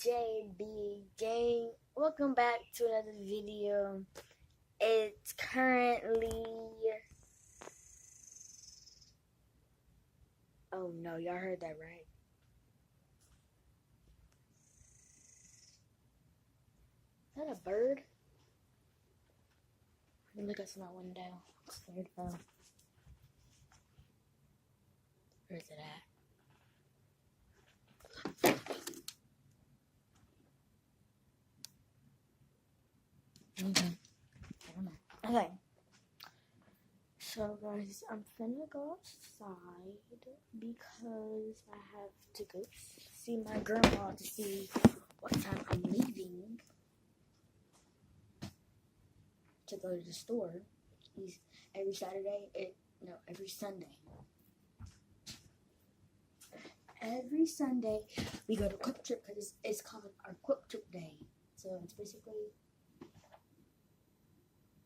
JB Gang. Welcome back to another video. It's currently... Oh no, y'all heard that right? Is that a bird? Let me look out my window. I'm scared though. Where's it at? Okay. So guys, I'm finna go outside because I have to go see my grandma to see what time I'm leaving to go to the store. Every Saturday, every Sunday. Every Sunday we go to Quick Trip because it's called our Quick Trip Day. So it's basically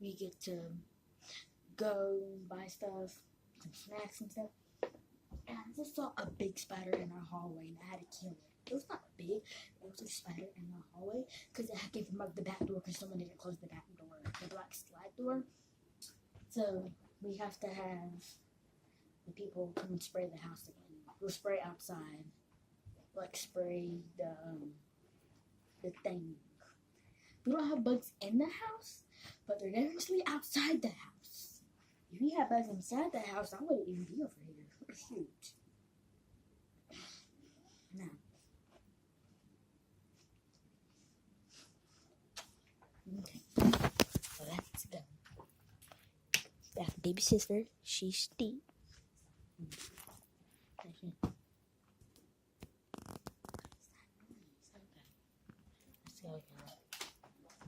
we get to go buy stuff, some snacks and stuff. And I just saw a big spider in our hallway and I had to kill it. It was not big, it was a spider in our hallway because it came from the back door because someone didn't close the back door, the black slide door. So we have to have the people come and spray the house again. We'll spray outside, like spray the thing. We don't have bugs in the house, but they're definitely outside the house. If we had bugs inside the house, I wouldn't even be over here. Shoot. No. Okay. So let's go. I have a baby sister. She's Steve.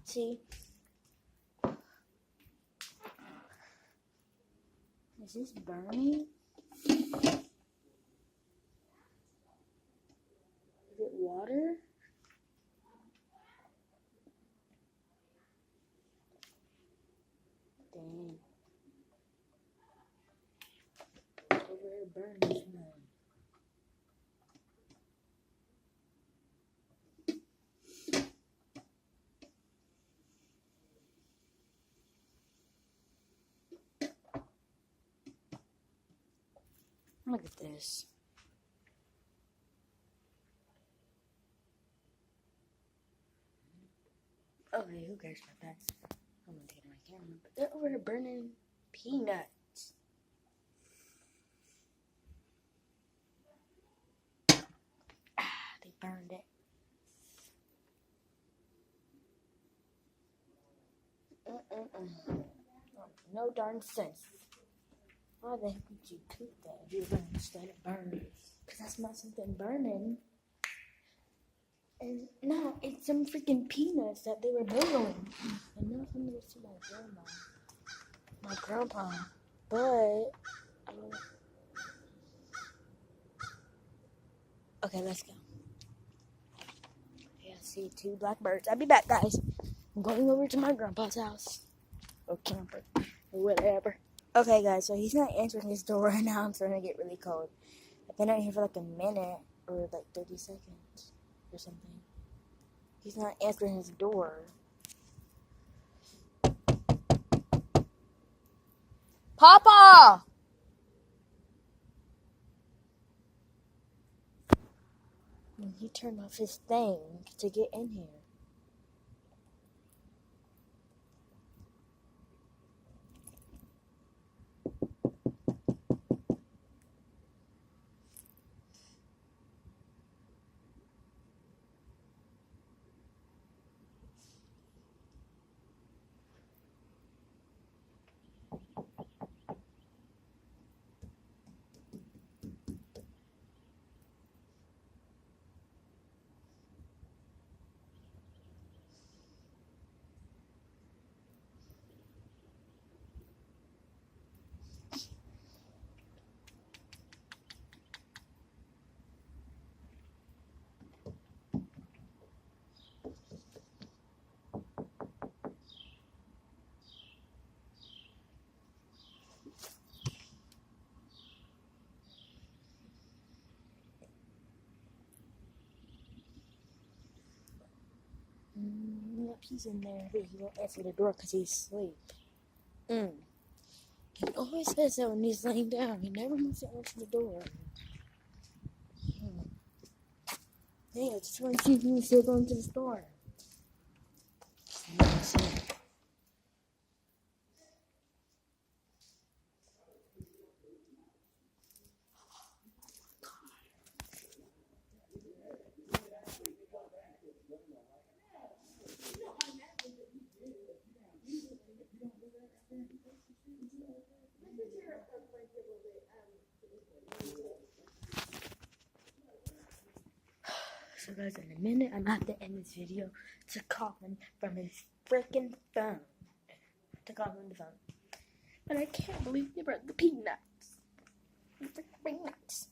See? Is this burning? Is it water? Dang. Over here burning. Look at this. Okay, who cares about that? I'm gonna take my camera, but they're over here burning peanuts. They burned it. No darn sense. Why the heck would you cook that if you're gonna let it burn? Because that's not something burning. And no, it's some freaking peanuts that they were boiling. And now I'm gonna see my grandpa. But okay, let's go. Yeah, I see two blackbirds. I'll be back, guys. I'm going over to my grandpa's house. Or camper. Or whatever. Okay, guys, so he's not answering his door right now. I'm starting to get really cold. I've been out here for like a minute or like 30 seconds or something. He's not answering his door. Papa! And he turned off his thing to get in here. Yep, he's in there, but he won't answer the door because he's asleep. He always says that when he's laying down. He never wants to answer the door. Hey, I just want to see if he's still going to the store. So guys, in a minute, I'm going to have to end this video to call him from his freaking phone. To call him on the phone. But I can't believe he brought the peanuts. The freaking peanuts.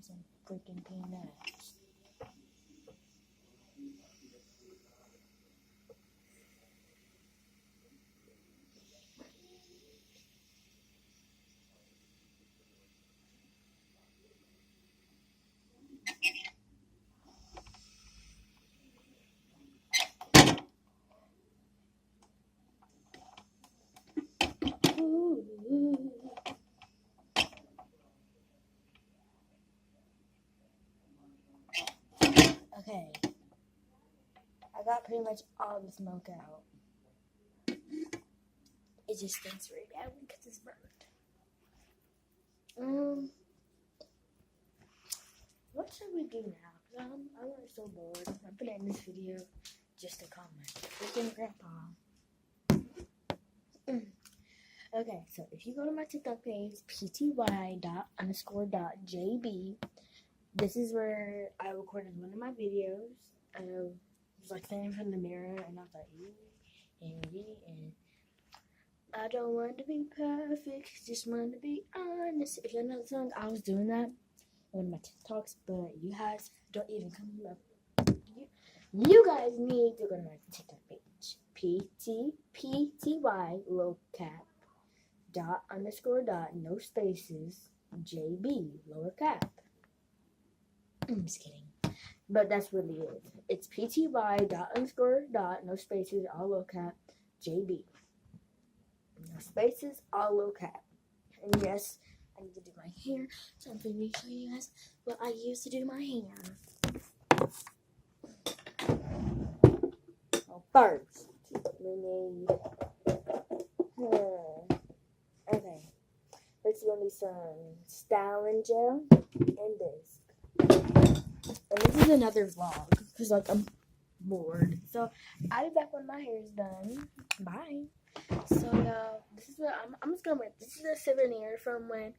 Some freaking peanuts. Okay. I got pretty much all the smoke out. It just stinks really bad because it's burnt. What should we do now? Cause I'm like so bored. I'm gonna end this video just to call my freaking grandpa. Okay, so if you go to my TikTok page, pty._.jb, this is where I recorded one of my videos. I was like standing in front of the mirror, and I was like, and I don't want to be perfect, just want to be honest. If you know the song, I was doing that on my TikToks, but you guys don't even come up. You guys need to go to my TikTok page, pty low cap ._. No spaces JB lower cap. I'm just kidding, but that's really it. It's pty ._. No spaces all low cap JB. No spaces all low cap. And yes, I need to do my hair, so I'm going to show you guys what I use to do my hair. Well, first, we need okay. Let's do some styling gel and this. And this is another vlog because like I'm bored. So I'll be back when my hair is done. Bye. So this is what I'm just gonna wear. This is a souvenir from when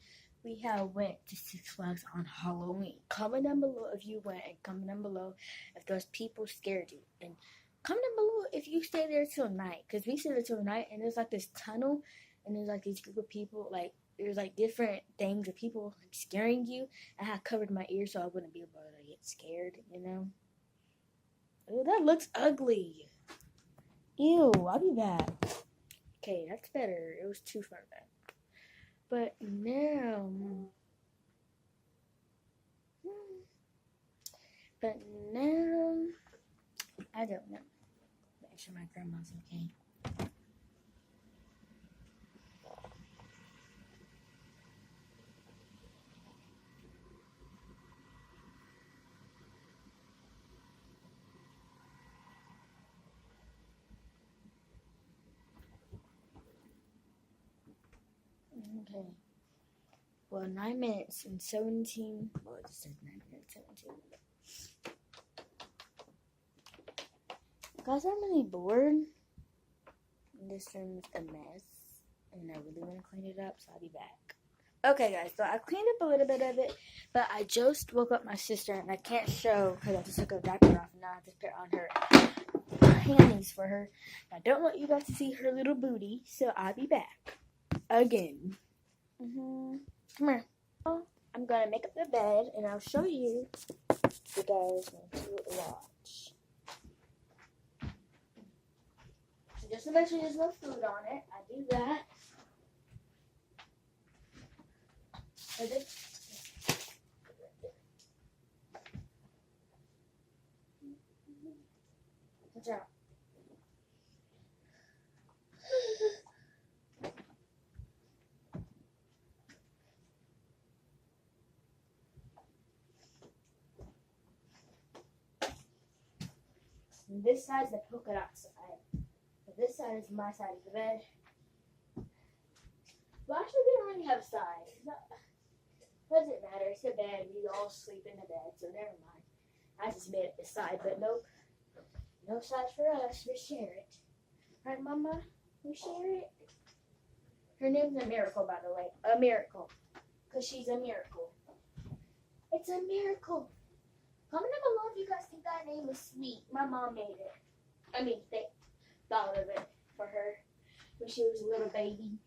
we went to Six Flags on Halloween. Comment down below if you went, and comment down below if those people scared you. And comment down below if you stay there till night, because we stayed there till night, and there's like this tunnel, and there's like these group of people, like there's like different things of people like, scaring you. And I covered my ears so I wouldn't be able to get scared, you know. Oh, that looks ugly. Ew, I'll be back. Okay, that's better. It was too far back. But now, I don't know. Make sure my grandma's okay. Okay. Well, 9 minutes and 17. Well, it just said 9 minutes, 17 minutes. Guys, I'm really bored. This room's a mess. And I really want to clean it up, so I'll be back. Okay, guys, so I cleaned up a little bit of it. But I just woke up my sister, and I can't show because I just took her diaper off. And now I have to put on her panties for her. I don't want you guys to see her little booty, so I'll be back. Again. Come here. I'm gonna make up the bed and I'll show you if you guys want to watch. So just to make sure there's no food on it, I do that. Watch out. And this side is the polka dot side. And this side is my side of the bed. Well, actually, we don't really have a side. Doesn't matter. It's a bed. We all sleep in the bed, so never mind. I just made it the side, but nope. No side for us. We share it. Right, Mama? We share it. Her name's a miracle, by the way. A miracle. Because she's a miracle. It's a miracle. Comment down below if you guys think that name was sweet. My mom made it. I mean, they thought of it for her when she was a little baby.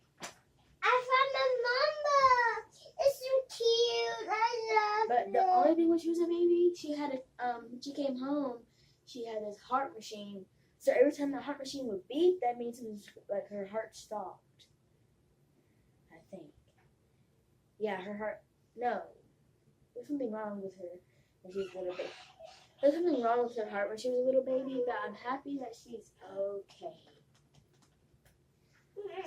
I found my mama. It's so cute. I love But it. the only thing when she was a baby, she had when she came home, she had this heart machine. So every time the heart machine would beat, that means it was like her heart stopped. I think. Yeah, her heart. No, there's something wrong with her when she was a little baby. There's something wrong with her heart when she was a little baby, but I'm happy that she's okay.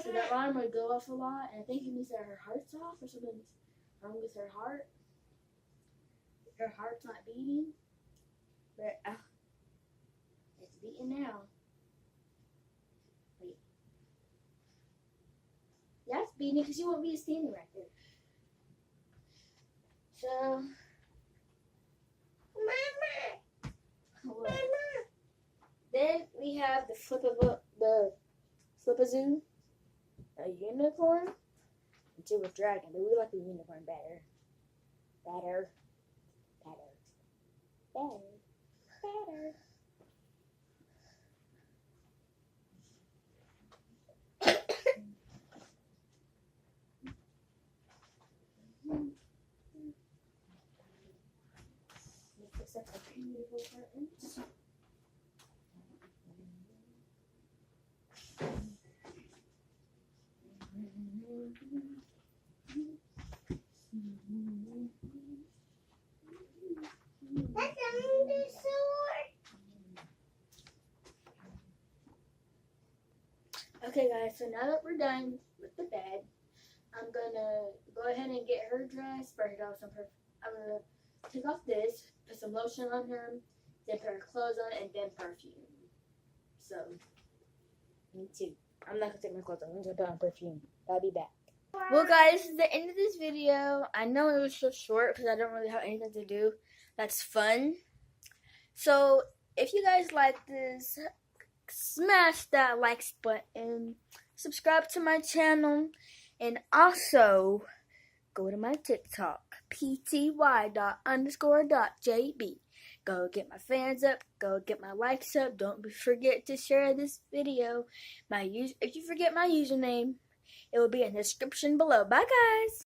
So that alarm would go off a lot, and I think it means that her heart's off or something's wrong with her heart. Her heart's not beating, but it's beating now. Wait. Yeah, it's beating because you won't be standing right there. So, Mama. then we have the Flip-a-Zoo, a unicorn, and two with dragon, but we like the unicorn better. Better. Fix up our beautiful curtains. That's a dinosaur. Okay, guys, so now that we're done with the bed, I'm gonna go ahead and get her dressed, brush off some I'm gonna take off this, put some lotion on her, then put her clothes on, and then perfume. So, me too. I'm not gonna take my clothes off. I'm gonna put on perfume. I'll be back. Well, guys, this is the end of this video. I know it was so short because I don't really have anything to do that's fun. So, if you guys like this, smash that likes button, subscribe to my channel, and also go to my TikTok, pty._.jb. Go get my fans up, go get my likes up. Don't forget to share this video. If you forget my username, it will be in the description below. Bye, guys.